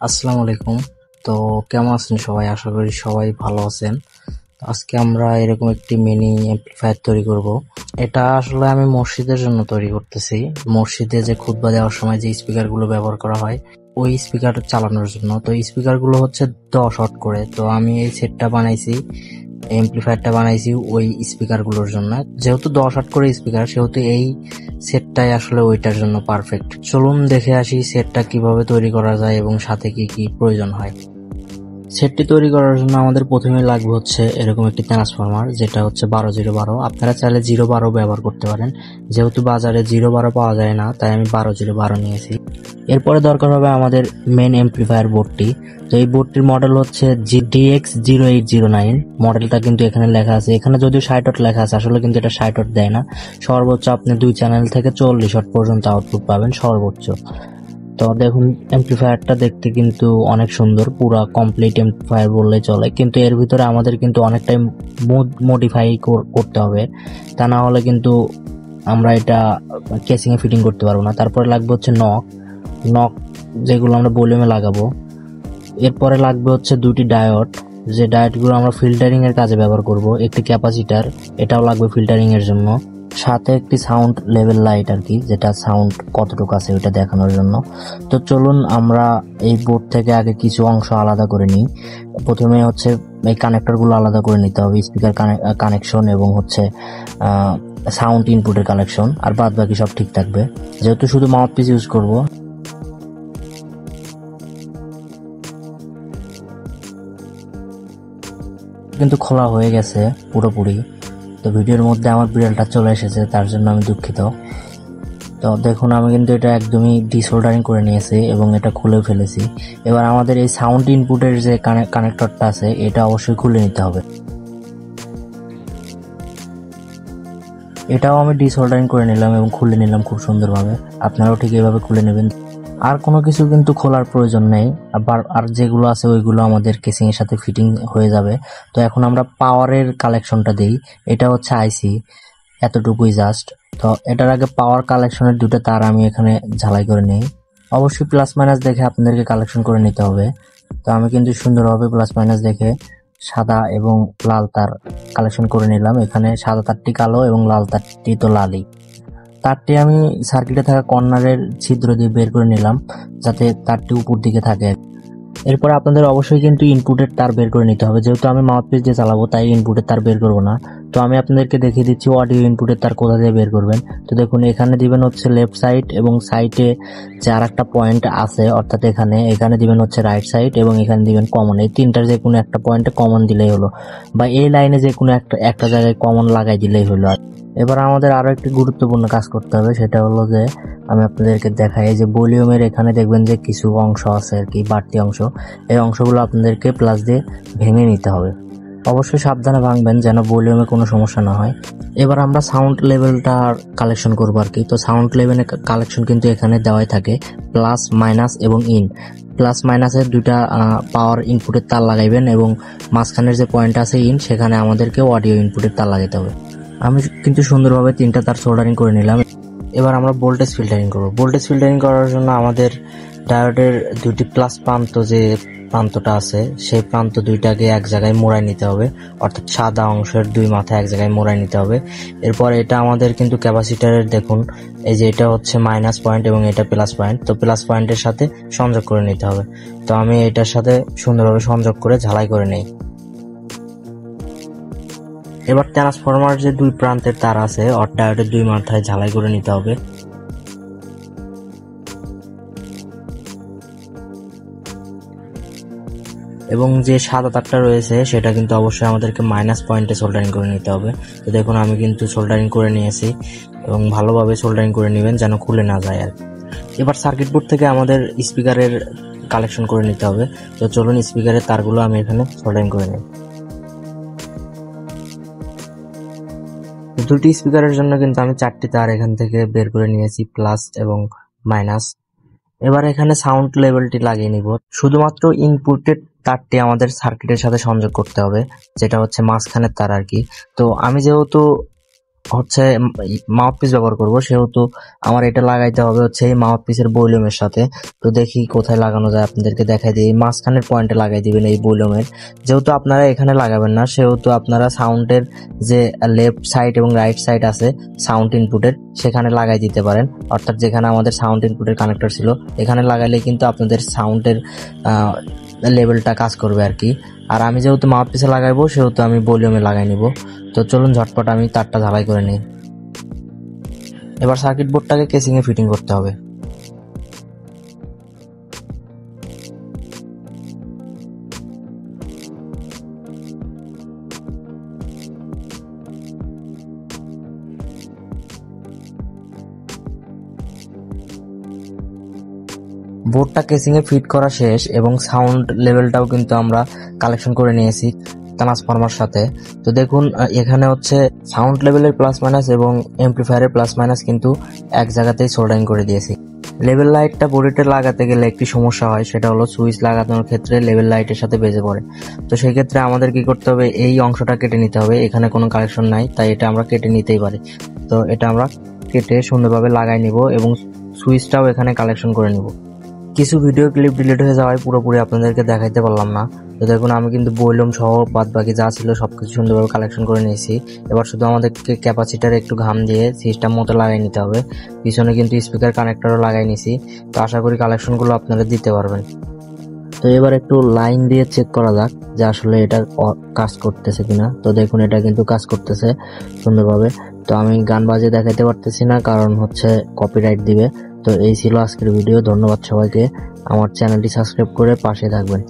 আসসালামু আলাইকুম। তো কেমন আছেন সবাই? আশা করি সবাই ভালো আছেন। আজকে আমরা এরকম একটি মিনি অ্যাম্প্লিফায়ার তৈরি করব। এটা আসলে আমি মসজিদের জন্য তৈরি করতেছি। মসজিদে যে খুতবা দেওয়ার সময় যে স্পিকারগুলো ব্যবহার করা হয় ওই স্পিকার চালানোর জন্য। তো স্পিকারগুলো হচ্ছে 10 ওয়াট করে। তো আমি এই সেটটা বানাইছি, এমপ্লিফায়ারটা বানাইছি ওই স্পিকারগুলোর জন্য। যেহেতু 10 ওয়াট করে স্পিকার, সেহেতু এই সেটটাই আসলে ওইটার জন্য পারফেক্ট। চলুন দেখে আসি সেটটা কিভাবে তৈরি করা যায় এবং সাথে কি কি প্রয়োজন হয়। সেটটি তৈরি করার জন্য আমাদের প্রথমে লাগবে হচ্ছে এরকম একটি ট্রান্সফরমার, যেটা হচ্ছে 12-0-12। আপনারা চাইলে 0-12 ব্যবহার করতে পারেন। যেহেতু বাজারে 0-12 পাওয়া যায় না, তাই আমি 12-0-12 নিয়েছি। এরপরে দরকার হবে আমাদের মেন এমপ্লিফায়ার বোর্ডটি। তো এই বোর্ডটির মডেল হচ্ছে DX0809। মডেলটা কিন্তু এখানে লেখা আছে। এখানে যদিও 60 ওয়াট লেখা আছে, আসলে কিন্তু এটা 60 ওয়াট দেয় না। সর্বোচ্চ আপনি 2 চ্যানেল থেকে 40 ওয়াট পর্যন্ত আউটপুট পাবেন সর্বোচ্চ। তো দেখুন, এমপ্লিফায়ারটা দেখতে কিন্তু অনেক সুন্দর, পুরা কমপ্লিট এমপ্লিফায়ার বললেই চলে। কিন্তু এর ভিতরে আমাদের কিন্তু অনেকটাই মডিফাই করতে হবে, তা না হলে কিন্তু আমরা এটা কেসিং এ ফিটিং করতে পারবো না। তারপরে লাগবে হচ্ছে নক নক যেগুলো আমরা ভলিউমে লাগাবো। এরপরে লাগবে হচ্ছে 2টি ডায়োড, যে ডায়োডগুলো আমরা ফিল্টারিং এর কাজে ব্যবহার করব। একটি ক্যাপাসিটার, এটাও লাগবে ফিল্টারিং এর জন্য। সাথে একটি সাউন্ড লেভেল লাইট আর কি, যেটা সাউন্ড কতটুকু আছে ওইটা দেখানোর জন্য। তো চলুন আমরা এই বোর্ড থেকে আগে কিছু অংশ আলাদা করে নিই। প্রথমে হচ্ছে এই কানেক্টরগুলো আলাদা করে নিতে হবে, স্পিকার কানেকশন এবং হচ্ছে সাউন্ড ইনপুটের কানেকশন। আর বাদ বাকি সব ঠিক থাকবে, যেহেতু শুধু মাউথপিস ইউজ করব। কিন্তু খোলা হয়ে গেছে পুরোপুরি। তো ভিডিওর মধ্যে আমার বিড়ালটা চলে এসেছে, তার জন্য আমি দুঃখিত। তো দেখুন, আমি কিন্তু এটা একদমই ডিসোল্ডারিং করে নিয়েছি এবং এটা খুলেও ফেলেছি। এবার আমাদের এই সাউন্ড ইনপুটের যে কানেক্টরটা আছে, এটা অবশ্যই খুলে নিতে হবে। এটাও আমি ডিসোল্ডারিং করে নিলাম এবং খুলে নিলাম খুব সুন্দরভাবে। আপনারাও ঠিক এইভাবে খুলে নেবেন। আর কোনো কিছু কিন্তু খোলার প্রয়োজন নেই। আবার আর যেগুলো আছে ওইগুলো আমাদের কেসিং এর সাথে ফিটিং হয়ে যাবে। তো এখন আমরা পাওয়ারের কালেকশনটা দেই। এটা হচ্ছে আইসি, এতটুকুই জাস্ট। তো এটার আগে পাওয়ার কালেকশনের 2টা তার আমি এখানে ঝালাই করে নেই। অবশ্যই প্লাস মাইনাস দেখে আপনাদেরকে কালেকশন করে নিতে হবে। তো আমি কিন্তু সুন্দরভাবে প্লাস মাইনাস দেখে সাদা এবং লাল তার কালেকশন করে নিলাম। এখানে সাদা তারটি কালো এবং লাল তারটি তো লালই। তারটি আমি সার্কিটে থাকা কর্নারের ছিদ্র দিয়ে বের করে নিলাম, যাতে তারটি উপর দিকে থাকে। এরপর আপনাদের অবশ্যই কিন্তু ইনপুটের তার বের করে নিতে হবে। যেহেতু আমি মাউথপিস দিয়ে চালাবো, তাই ইনপুটের তার বের করবো না। তো আমি আপনাদেরকে দেখিয়ে দিচ্ছি অডিও ইনপুটের তার কোথা দিয়ে বের করবেন। তো দেখুন, এখানে দিবেন হচ্ছে লেফট সাইড, এবং সাইডে যে আর একটা পয়েন্ট আছে, অর্থাৎ এখানে দিবেন হচ্ছে রাইট সাইড, এবং এখানে দিবেন কমন। এই তিনটার যে কোনো একটা পয়েন্টে কমন দিলেই হলো, বা এই লাইনে যে কোনো একটা জায়গায় কমন লাগাই দিলেই হলো। এবার আমাদের আরো একটি গুরুত্বপূর্ণ কাজ করতে হবে, সেটা হলো যে আমি আপনাদেরকে দেখাই যে ভলিউমের এখানে দেখবেন যে কিছু অংশ আছে আর কি, বাড়তি অংশ। এই অংশগুলো আপনাদেরকে প্লাস দিয়ে ভেঙে নিতে হবে। অবশ্যই সাবধানে ভাঙবেন, যেন ভলিউমে কোনো সমস্যা না হয়। এবার আমরা সাউন্ড লেভেলটা কালেকশন করবো আর কি। তো সাউন্ড লেভেলের কালেকশন কিন্তু এখানে দেওয়াই থাকে, প্লাস মাইনাস এবং ইন। প্লাস মাইনাসের 2টা পাওয়ার ইনপুটের তার লাগাইবেন, এবং মাঝখানের যে পয়েন্ট আছে ইন, সেখানে আমাদেরকে অডিও ইনপুটের তার লাগাতে হবে। আমি কিন্তু সুন্দরভাবে 3টা তার সোল্ডারিং করে নিলাম। এবার আমরা ভোল্টেজ ফিল্টারিং করব। ভোল্টেজ ফিল্টারিং করার জন্য আমাদের ডায়োডের 2টি প্লাস প্রান্তটা আছে, সেই প্রান্ত 2টাকে এক জায়গায় মোড়াই নিতে হবে, অর্থাৎ সাদা অংশের 2 মাথা এক জায়গায় মোড়াই নিতে হবে। এরপর এটা আমাদের কিন্তু ক্যাপাসিটরের, দেখুন এই যে এটা হচ্ছে মাইনাস পয়েন্ট এবং এটা প্লাস পয়েন্ট, তো প্লাস পয়েন্টের সাথে সংযোগ করে নিতে হবে। তো আমি এটার সাথে সুন্দরভাবে সংযোগ করে ঝালাই করে নেই। এবার ট্রান্সফরমার যে 2 প্রান্তের তার আছে, ডায়োডের 2 মাথায় ঝালাই করে নিতে হবে। এবং যে সাদা তারটা রয়েছে, সেটা কিন্তু অবশ্যই আমাদেরকে মাইনাস পয়েন্টে সোল্ডারিং করে নিতে হবে। তো দেখুন, আমি কিন্তু সোল্ডারিং করে নিয়েছি, এবং ভালোভাবে সোল্ডারিং করে নেবেন যেন খুলে না যায় আর। এবার সার্কিট বোর্ড থেকে আমাদের স্পিকারের কালেকশন করে নিতে হবে। তো চলুন স্পিকারের তারগুলো আমি এখানে সোল্ডারিং করে নিই। 2টি স্পিকারের জন্য কিন্তু আমি 4টি তার এখান থেকে বের করে নিয়েছি, প্লাস এবং মাইনাস। এবার এখানে সাউন্ড লেভেলটি লাগিয়ে নিব। শুধুমাত্র ইনপুটের তারটি আমাদের সার্কিটের সাথে সংযোগ করতে হবে, যেটা হচ্ছে মাঝখানের তার আর কি। তো আমি যেহেতু হচ্ছে মাউথপিস ব্যবহার করব, সেহেতু আমার এটা লাগাইতে হবে হচ্ছে এই মাউথপিসের ভলিউমের সাথে। তো দেখি কোথায় লাগানো যায়, আপনাদেরকে দেখাই দিই। মাঝখানের পয়েন্টে লাগাই দিবেন এই ভলিউমের। যেহেতু আপনারা এখানে লাগাবেন না, সেহেতু আপনারা সাউন্ডের যে লেফট সাইড এবং রাইট সাইড আছে সাউন্ড ইনপুটের, সেখানে লাগাই দিতে পারেন। অর্থাৎ যেখানে আমাদের সাউন্ড ইনপুটের কানেক্টর ছিল, এখানে লাগাইলে কিন্তু আপনাদের সাউন্ডের লেভেলটা কাজ করবে আর কি। আর আমি যেহেতু মাউথপিসে লাগাইবো, সেহেতু আমি ভলিউমে লাগাই নিব। তো চলুন ঝটপট আমি তারটা ঝালাই করে নিই। এবার সার্কিট বোর্ডটাকে কেসিংয়ে ফিটিং করতে হবে। বোর্ডটা কেসিংয়ে ফিট করা শেষ এবং সাউন্ড লেভেলটাও কিন্তু আমরা কালেকশন করে নিয়েছি ট্রান্সফরমার সাথে। তো দেখুন এখানে হচ্ছে সাউন্ড লেভেলের প্লাস মাইনাস এবং এমপ্লিফায়ারের প্লাস মাইনাস কিন্তু এক জায়গাতেই সোল্ডারিং করে দিয়েছি। লেভেল লাইটটা বডিতে লাগাতে গেলে একটি সমস্যা হয়, সেটা হলো সুইচ লাগানোর ক্ষেত্রে লেভেল লাইটের সাথে বেজে পড়ে। তো সেই ক্ষেত্রে আমাদের কি করতে হবে, এই অংশটা কেটে নিতে হবে। এখানে কোনো কালেকশন নাই, তাই এটা আমরা কেটে নিতেই পারি। তো এটা আমরা কেটে সুন্দরভাবে লাগাই নিব এবং সুইচটাও এখানে কালেকশন করে নিব। কিছু ভিডিও ক্লিপ ডিলিট হয়ে যাওয়ায় পুরোপুরি আপনাদেরকে দেখাইতে পারলাম না। তো দেখুন আমি কিন্তু ভলিউম সহ বাদ বাকি যা ছিল সবকিছু সুন্দরভাবে কালেকশন করে নিয়েছি। এবার শুধু আমাদেরকে ক্যাপাসিটারে একটু ঘাম দিয়ে সিস্টেম মতো লাগাই নিতে হবে। পিছনে কিন্তু স্পিকার কানেক্টরও লাগাই নিছি। তো আশা করি কালেকশনগুলো আপনারা দিতে পারবেন। তো এবার একটু লাইন দিয়ে চেক করা যাক যে আসলে এটা কাজ করতেছে কিনা। তো দেখুন এটা কিন্তু কাজ করতেছে সুন্দরভাবে। তো আমি গান বাজিয়ে দেখাইতে পারতেছি না, কারণ হচ্ছে কপিরাইট দিবে। তো এই ছিল আজকের ভিডিও। ধন্যবাদ সবাইকে। আমার চ্যানেলটি সাবস্ক্রাইব করে পাশে থাকবেন।